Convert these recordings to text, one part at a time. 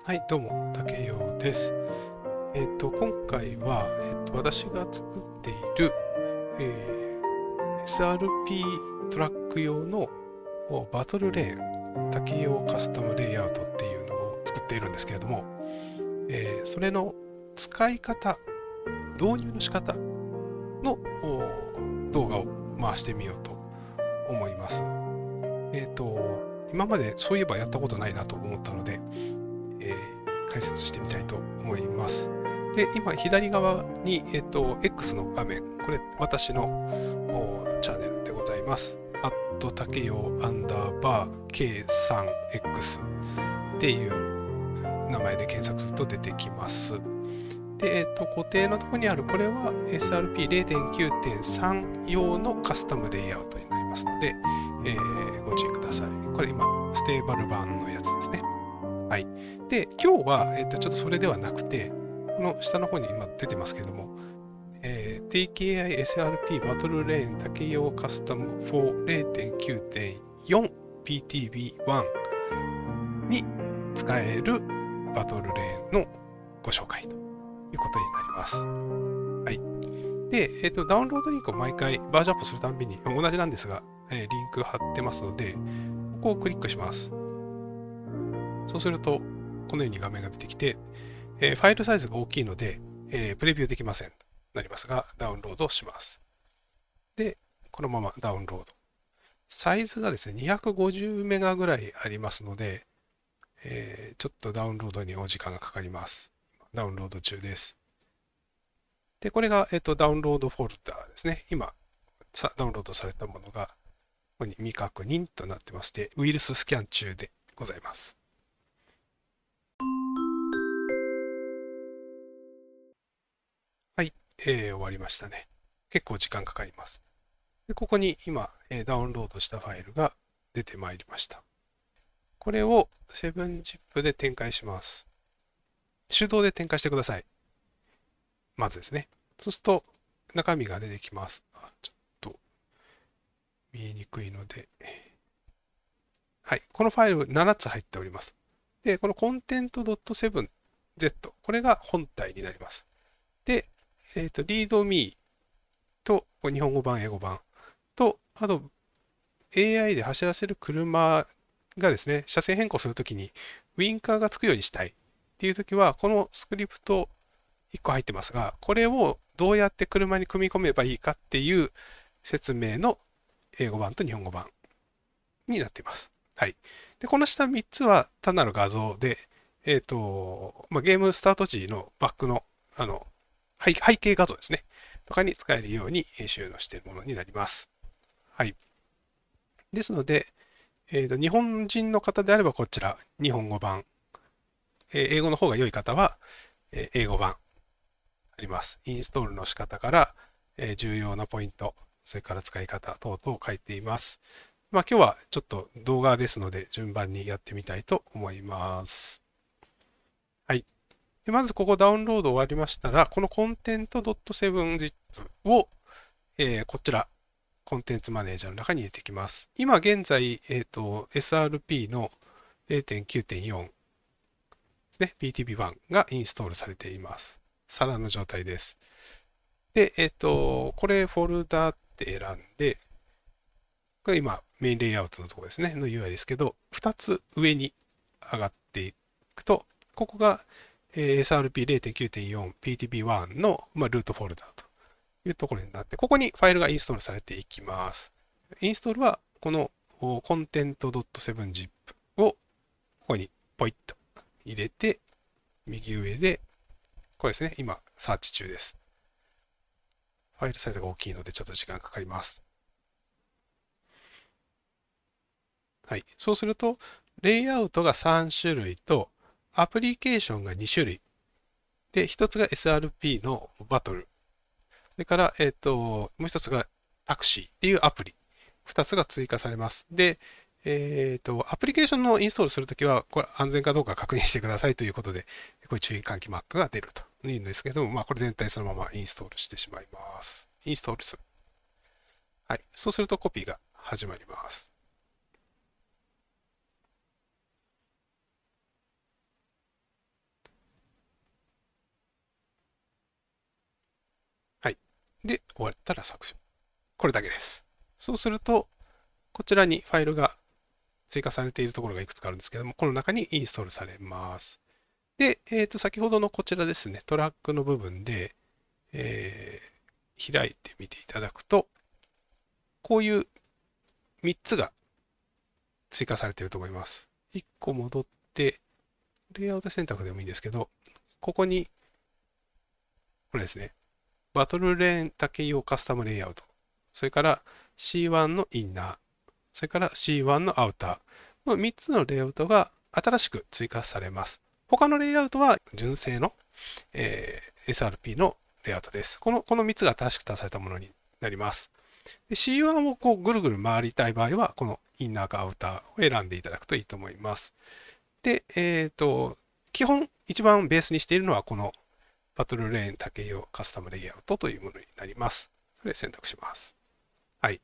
はい、どうも、竹陽です。今回は、私が作っている、SRP トラック用のバトルレーン、竹陽カスタムレイアウトっていうのを作っているんですけれども、それの使い方、導入の仕方の動画を回してみようと思います。今までそういえばやったことないなと思ったので、解説してみたいと思います。で、今、左側に、X の画面、これ、私のチャンネルでございます。竹陽アンダーバー K3X っていう名前で検索すると出てきます。で、固定のところにある、これは SRP0.9.3 用のカスタムレイアウトになりますので、ご注意ください。これ今、ステーバル版のやつですね。はい。で、今日は、ちょっとそれではなくて、この下の方に今出てますけども、TKI SRP バトルレーン竹用カスタム4 0.9.4 PTB1 に使えるバトルレーンのご紹介ということになります。はい。で、ダウンロードリンクを毎回バージョンアップするたんびに同じなんですが、リンク貼ってますので、ここをクリックします。そうすると、このように画面が出てきて、ファイルサイズが大きいので、プレビューできませんとなりますが、ダウンロードします。で、このままダウンロード。サイズがですね、250メガぐらいありますので、ちょっとダウンロードにお時間がかかります。ダウンロード中です。で、これが、ダウンロードフォルダですね。今、ダウンロードされたものが、ここに未確認となってまして、ウイルススキャン中でございます。はい、終わりましたね。結構時間かかります。で、ここに今、ダウンロードしたファイルが出てまいりました。これを 7zip で展開します。手動で展開してください。まずですね。そうすると中身が出てきます。ちょっと見えにくいので。はい。このファイル7つ入っております。で、この content.7z、これが本体になります。で、readme と日本語版、英語版と、あと AI で走らせる車がですね、車線変更するときにウインカーがつくようにしたいっていうときは、このスクリプト1個入ってますが、これをどうやって車に組み込めばいいかっていう説明の英語版と日本語版になっています。はい。で、この下3つは単なる画像で、ゲームスタート時のバックの、背景画像ですね。とかに使えるように収納しているものになります。はい。ですので、日本人の方であればこちら、日本語版。英語の方が良い方は、英語版あります。インストールの仕方から、重要なポイント、それから使い方等々書いています。まあ今日はちょっと動画ですので順番にやってみたいと思います。はい。でまずここダウンロード終わりましたら、この content.7zip を、こちら、コンテンツマネージャーの中に入れていきます。今現在、SRP の0.9.4ですね、PTB1 がインストールされています。皿の状態です。で、これフォルダって選んで、これ今メインレイアウトのところですね、の UI ですけど、2つ上に上がっていくと、ここが SRP0.9.4 PTB1 の、ルートフォルダというところになって、ここにファイルがインストールされていきます。インストールはこの content.7zip をここにポイッと入れて、右上で、これですね、今サーチ中です。ファイルサイズが大きいのでちょっと時間かかります。はい。そうすると、レイアウトが3種類と、アプリケーションが2種類。で、1つが SRP のバトル。それから、もう1つがタクシーっていうアプリ。2つが追加されます。で、アプリケーションのインストールするときは、これ安全かどうか確認してくださいということで、こういう注意喚起マークが出るというんですけども、これ全体そのままインストールしてしまいます。インストールする。はい。そうするとコピーが始まります。で、終わったら削除。これだけです。そうすると、こちらにファイルが追加されているところがいくつかあるんですけども、この中にインストールされます。で、先ほどのこちらですね、トラックの部分で、開いてみていただくと、こういう3つが追加されていると思います。1個戻って、レイアウト選択でもいいんですけど、ここに、これですね、バトルレーン竹用カスタムレイアウト、それから C1 のインナー、それから C1 のアウター、この3つのレイアウトが新しく追加されます。他のレイアウトは純正の、SRP のレイアウトです。この3つが新しく足されたものになります。で C1 をこうぐるぐる回りたい場合は、このインナーかアウターを選んでいただくといいと思います。で、基本一番ベースにしているのはこのバトルレーン竹用カスタムレイアウトというものになります。これ選択します。はい。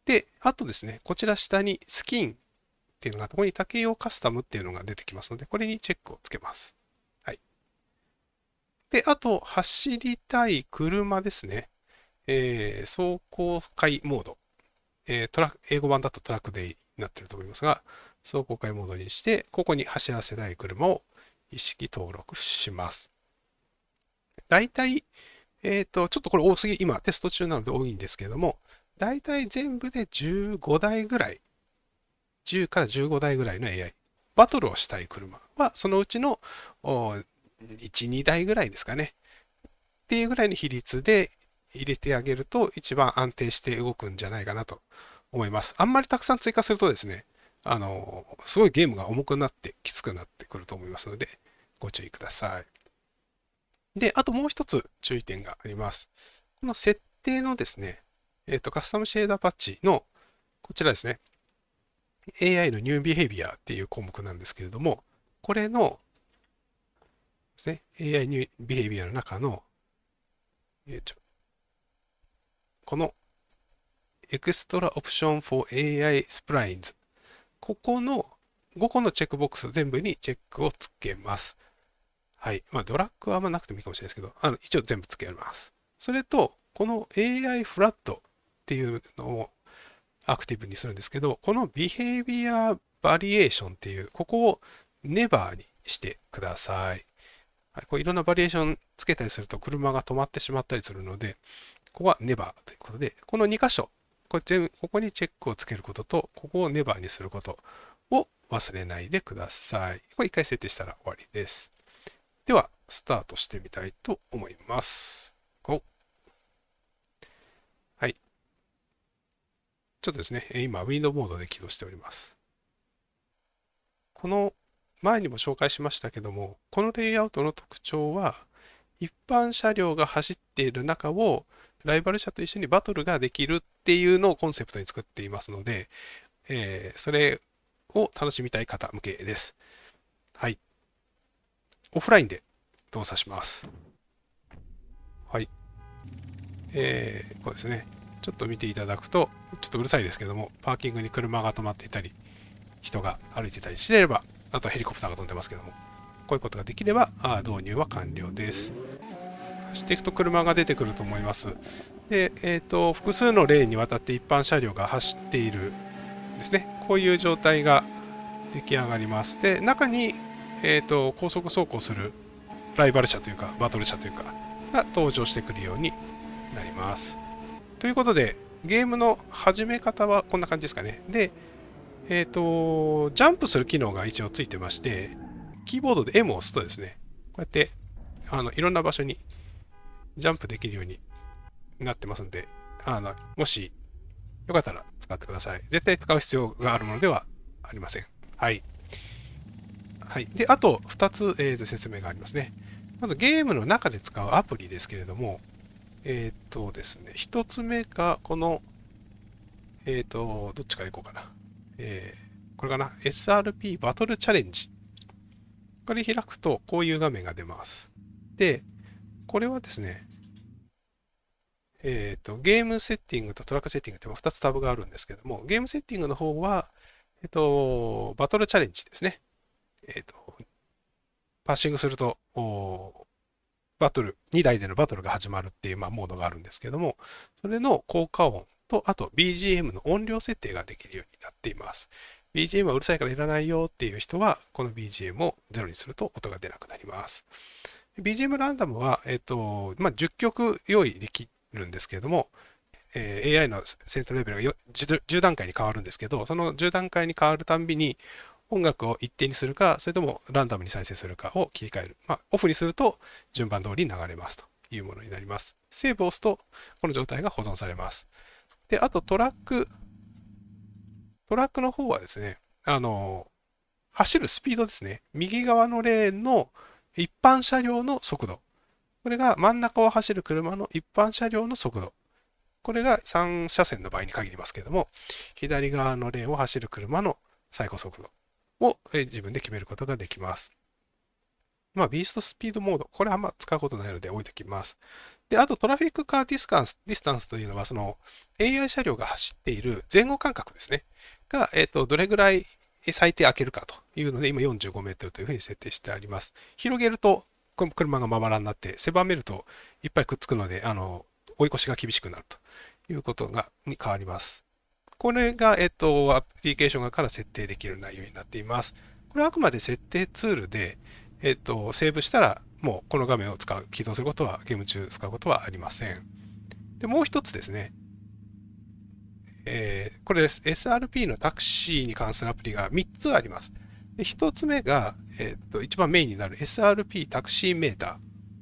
で、あとですね、こちら下にスキンっていうのが、ここに竹用カスタムっていうのが出てきますので、これにチェックをつけます。はい。で、あと、走りたい車ですね。走行会モード。英語版だとトラックデイになっていると思いますが、走行会モードにして、ここに走らせたい車を意識登録します。大体、ちょっとこれ多すぎ、今テスト中なので多いんですけれども、大体全部で15台ぐらい、10から15台ぐらいの AI。バトルをしたい車は、そのうちの1、2台ぐらいですかね。っていうぐらいの比率で入れてあげると一番安定して動くんじゃないかなと思います。あんまりたくさん追加するとですね、すごいゲームが重くなってきつくなってくると思いますので、ご注意ください。で、あともう一つ注意点があります。この設定のですね、カスタムシェーダーパッチのこちらですね、AI のニュービヘイビアっていう項目なんですけれども、これのですね、AI ニュービヘイビアの中の、この Extra Option for AI Splines ここの5個のチェックボックス全部にチェックをつけます。はい。まあ、ドラッグはあんまなくてもいいかもしれないですけど、一応全部つけます。それと、この AI フラットっていうのをアクティブにするんですけど、この Behavior Variation っていう、ここを Never にしてください。はい、こういろんなバリエーションつけたりすると車が止まってしまったりするので、ここは Never ということで、この2箇所、ここにチェックをつけることと、ここを Never にすることを忘れないでください。これ1回設定したら終わりです。では、スタートしてみたいと思います。Go! はい。ちょっとですね、今、ウィンドウモードで起動しております。この前にも紹介しましたけども、このレイアウトの特徴は、一般車両が走っている中をライバル車と一緒にバトルができるっていうのをコンセプトに作っていますので、それを楽しみたい方向けです。はい。オフラインで動作します。はい。こうですね。ちょっと見ていただくと、ちょっとうるさいですけども、パーキングに車が止まっていたり、人が歩いていたりしていれば、あとヘリコプターが飛んでますけども、こういうことができれば、導入は完了です。走っていくと車が出てくると思います。で、複数のレーンにわたって一般車両が走っているですね。こういう状態が出来上がります。で、中に、高速走行するライバル車というか、バトル車というか、が登場してくるようになります。ということで、ゲームの始め方はこんな感じですかね。で、ジャンプする機能が一応ついてまして、キーボードで M を押すとですね、こうやって、いろんな場所にジャンプできるようになってますので、もしよかったら使ってください。絶対使う必要があるものではありません。はい。はい。で、あと2つ、説明がありますね。まずゲームの中で使うアプリですけれども、ですね、1つ目がこの、どっちからいこうかな。これかな。SRP バトルチャレンジ。これ開くとこういう画面が出ます。で、これはですね、ゲームセッティングとトラックセッティングって2つタブがあるんですけども、ゲームセッティングの方は、バトルチャレンジですね。パッシングすると、バトル、2台でのバトルが始まるっていう、モードがあるんですけども、それの効果音と、あと BGM の音量設定ができるようになっています。BGM はうるさいからいらないよっていう人は、この BGM を0にすると音が出なくなります。BGM ランダムは、10曲用意できるんですけれども、AI のセントレベルが10段階に変わるんですけど、その10段階に変わるたんびに音楽を一定にするか、それともランダムに再生するかを切り替える。オフにすると順番通りに流れますというものになります。セーブを押すと、この状態が保存されます。で、あとトラックの方はですね、走るスピードですね。右側のレーンの一般車両の速度。これが真ん中を走る車の一般車両の速度。これが3車線の場合に限りますけれども、左側のレーンを走る車の最高速度を自分で決めることができます。ビーストスピードモード。これはあんま使うことないので置いておきます。で、あとトラフィックカーディスタンスというのは、その AI 車両が走っている前後間隔ですね。が、どれぐらい最低開けるかというので、今45メートルというふうに設定してあります。広げると、車がまばらになって、狭めるといっぱいくっつくので、追い越しが厳しくなるということに変わります。これが、アプリケーション側から設定できる内容になっています。これはあくまで設定ツールで、セーブしたら、もうこの画面を起動することは、ゲーム中使うことはありません。で、もう一つですね。これです。SRP のタクシーに関するアプリが3つあります。で1つ目が、一番メインになる SRP タクシーメータ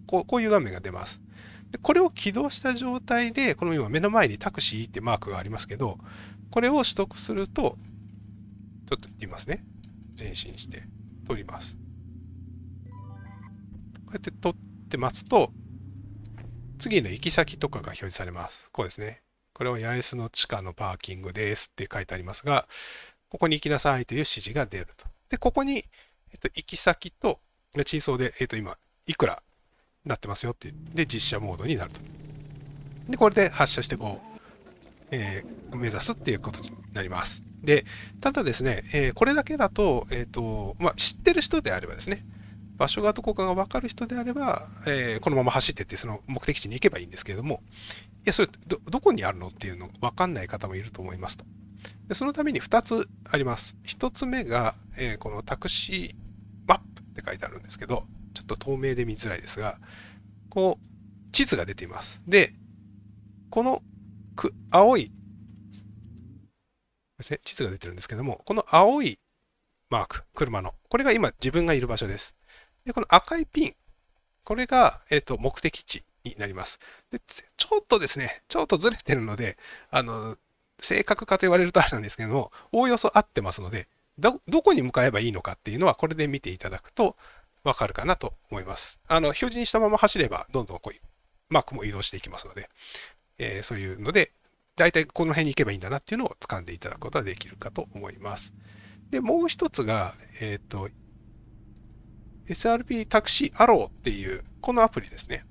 ー。こういう画面が出ます。でこれを起動した状態で、この今目の前にタクシーってマークがありますけど、これを取得すると、ちょっと言ってみますね。前進して取ります。こうやって取って待つと、次の行き先とかが表示されます。こうですね。これは八重洲の地下のパーキングですって書いてありますが、ここに行きなさいという指示が出ると。で、ここに、行き先と、地層で、今、いくらなってますよっていう。で、実写モードになると。で、これで発射して目指すっていうことになります。で、ただですね、これだけだと、知ってる人であればですね、場所がどこかが分かる人であれば、このまま走ってってその目的地に行けばいいんですけれども、いや、それどこにあるのっていうの分かんない方もいると思いますと。でそのために2つあります。1つ目が、このタクシーマップって書いてあるんですけど、ちょっと透明で見づらいですが、地図が出ています。で、この青いですね、地図が出てるんですけども、この青いマーク、車の、これが今自分がいる場所です。で、この赤いピン、これが、目的地になります。で、ちょっとですね、ちょっとずれてるので、正確かと言われるとあれなんですけども、おおよそ合ってますので、どこに向かえばいいのかっていうのは、これで見ていただくとわかるかなと思います。表示にしたまま走れば、どんどんマークも移動していきますので、そういうので、大体この辺に行けばいいんだなっていうのを掴んでいただくことができるかと思います。で、もう一つが、SRP タクシーアローっていう、このアプリですね。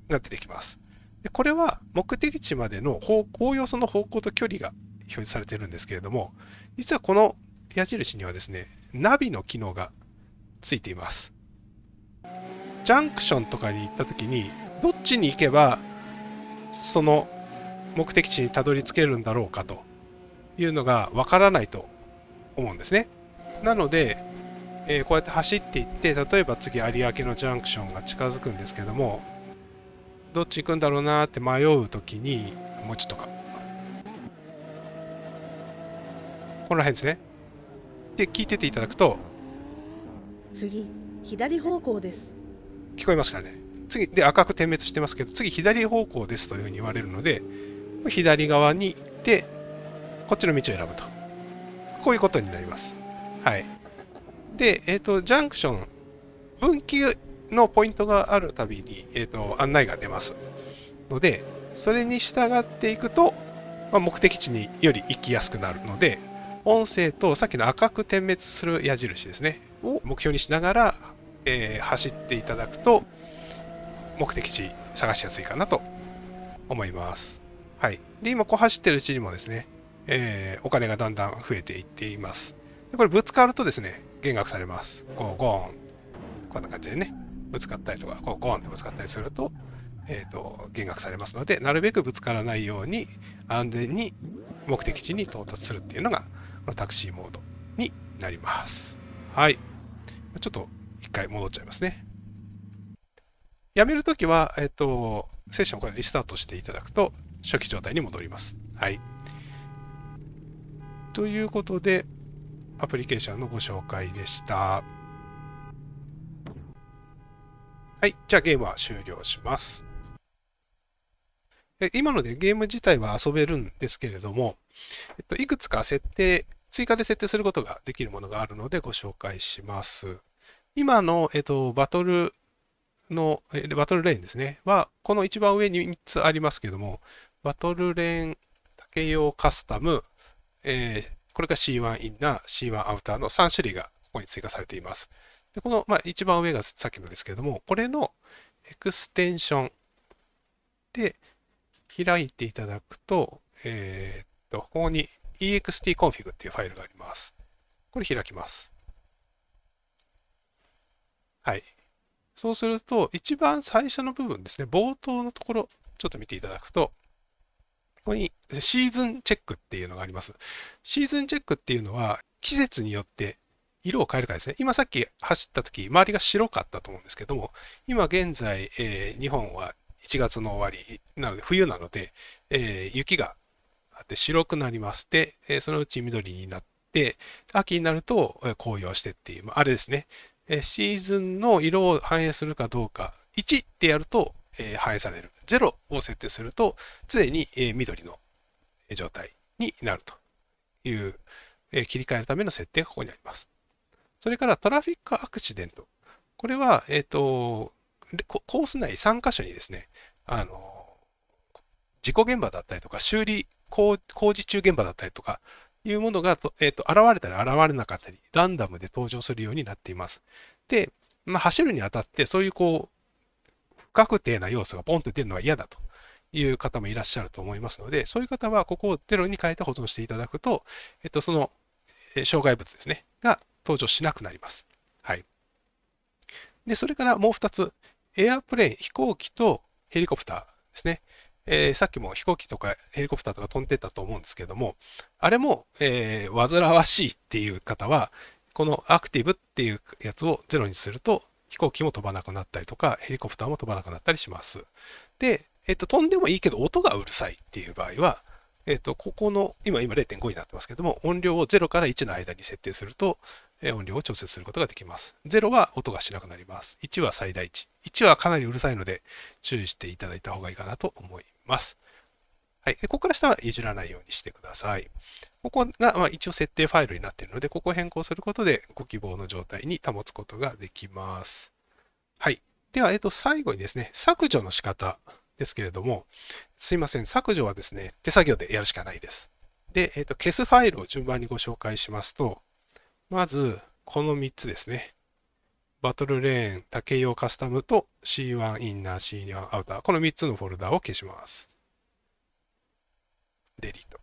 が出てきます。でこれは目的地までのおおよその方向と距離が表示されているんですけれども、実はこの矢印にはですね、ナビの機能がついています。ジャンクションとかに行った時に、どっちに行けば、その目的地にたどり着けるんだろうかというのがわからないと思うんですね。なので、こうやって走っていって、例えば次有明のジャンクションが近づくんですけども、どっち行くんだろうなって迷うときに、もうちょっとか。この辺ですね。で、聞いてていただくと、次、左方向です。聞こえますかね。次、で、赤く点滅してますけど、次、左方向ですというふうに言われるので、左側に行って、こっちの道を選ぶと。こういうことになります。はい。で、ジャンクション、分岐のポイントがあるたびに、案内が出ますので、それに従っていくと、目的地により行きやすくなるので、音声とさっきの赤く点滅する矢印ですね、を目標にしながら、走っていただくと、目的地探しやすいかなと思います。はい。で、今こう走ってるうちにもですね、お金がだんだん増えていっています。でこれぶつかるとですね、減額されます。ゴーン。こんな感じでね。ぶつかったりとか、こうゴーンってぶつかったりすると、減額されますので、なるべくぶつからないように安全に目的地に到達するっていうのが、このタクシーモードになります。はい。ちょっと一回戻っちゃいますね。やめるときは、セッションをこれリスタートしていただくと、初期状態に戻ります。はい。ということで、アプリケーションのご紹介でした。はい。じゃあゲームは終了します。今のでゲーム自体は遊べるんですけれども、いくつか追加で設定することができるものがあるのでご紹介します。今の、バトルバトルレーンですね、は、この一番上に3つありますけども、バトルレーン、竹用カスタム、これが C1 インナー、C1 アウターの3種類がここに追加されています。でこの、一番上がさっきのですけれども、これのエクステンションで開いていただくと、ここに extconfig っていうファイルがあります。これ開きます。はい。そうすると、一番最初の部分ですね、冒頭のところ、ちょっと見ていただくと、ここにシーズンチェックっていうのがあります。シーズンチェックっていうのは、季節によって色を変えるかですね。今さっき走った時、周りが白かったと思うんですけども、今現在、日本は1月の終わりなので、冬なので、雪があって白くなります。で、そのうち緑になって、秋になると紅葉してっていう、あれですね。シーズンの色を反映するかどうか、1ってやると反映される。0を設定すると常に緑の状態になるという切り替えるための設定がここにあります。それからトラフィックアクシデント。これは、コース内3箇所にですね、事故現場だったりとか、工事中現場だったりとか、いうものが現れたり現れなかったり、ランダムで登場するようになっています。で、走るにあたって、そういう不確定な要素がポンと出るのは嫌だという方もいらっしゃると思いますので、そういう方はここを0に変えて保存していただくと、その障害物ですね、が登場しなくなります。はい。で、それからもう2つ、エアプレーン、飛行機とヘリコプターですね。さっきも飛行機とかヘリコプターとか飛んでたと思うんですけども、あれも、煩わしいっていう方は、このアクティブっていうやつを0にすると、飛行機も飛ばなくなったりとか、ヘリコプターも飛ばなくなったりします。で、飛んでもいいけど音がうるさいっていう場合は、ここの、今0.5になってますけども、音量を0から1の間に設定すると、音量を調節することができます。0は音がしなくなります。1は最大値。1はかなりうるさいので注意していただいた方がいいかなと思います。はい。でここから下はいじらないようにしてください。ここが、一応設定ファイルになっているので、ここを変更することでご希望の状態に保つことができます。はい。では、最後にですね、削除の仕方ですけれども、すいません。削除はですね、手作業でやるしかないです。で、消すファイルを順番にご紹介しますと、まず、この3つですね。バトルレーン、竹用カスタムと C1 インナー、C1 アウター。この3つのフォルダを消します。デリート。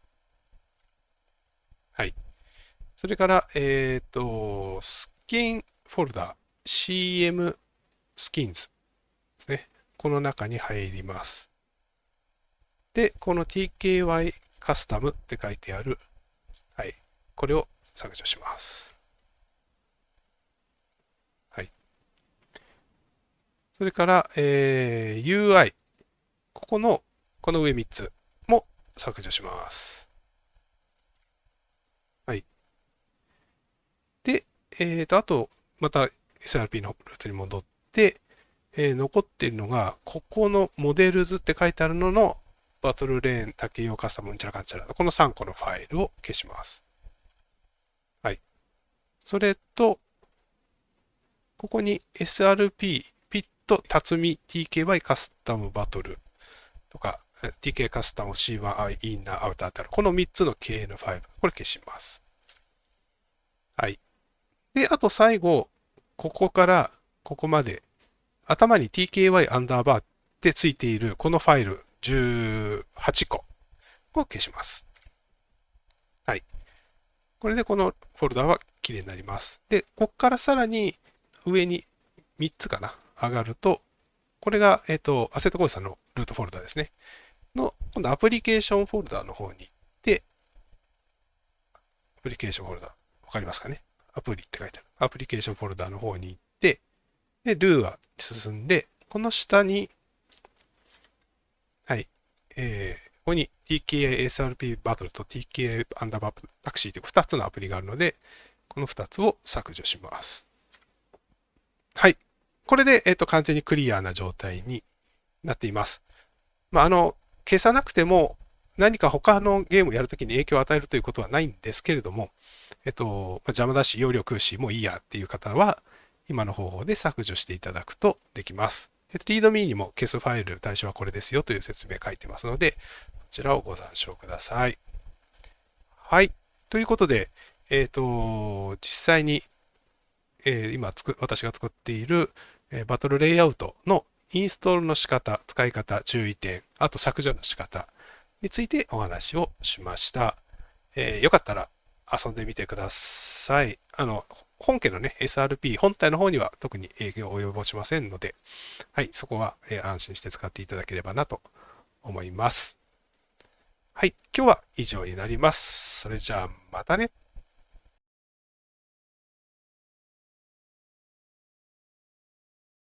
はい。それから、スキンフォルダ、CM スキンズですね。この中に入ります。で、この TKY カスタムって書いてある、はい。これを削除します。はい。それから、UI。この上3つも削除します。はい。で、あと、また SRP のルートに戻って、残っているのが、ここのモデルズって書いてあるののバトルレーン、竹用カスタム、うんちゃらかんちゃら。この3個のファイルを消します。はい。それと、ここに SRP、ピット、辰巳、TKY カスタムバトルとか、TK カスタム C1I インナーアウターってある。この3つの KN ファイル。これ消します。はい。で、あと最後、ここからここまで、頭に TKY アンダーバーってついているこのファイル18個を消します。はい。これでこのフォルダは綺麗になります。で、ここからさらに上に3つかな。上がると、これが、アセットコードさんのルートフォルダですね。今度アプリケーションフォルダの方に行って、アプリケーションフォルダ、わかりますかね？アプリって書いてある。アプリケーションフォルダの方に行って、で、Lua 進んで、この下に、はい、ここに TKA SRP バトルと TKA アンダーバータクシーという2つのアプリがあるので、この2つを削除します。はい。これで、完全にクリアな状態になっています。消さなくても何か他のゲームをやるときに影響を与えるということはないんですけれども、邪魔だし、容量食うし、もういいやっていう方は、今の方法で削除していただくとできます。リードミーにも消すファイル対象はこれですよという説明書いてますので、こちらをご参照ください。はい。ということで、実際に、今私が作っている、バトルレイアウトのインストールの仕方、使い方、注意点、あと削除の仕方についてお話をしました。よかったら遊んでみてください。本家のね、SRP 本体の方には特に影響を及ぼしませんので、はい、そこは、安心して使っていただければなと思います。はい、今日は以上になります。それじゃあまたね。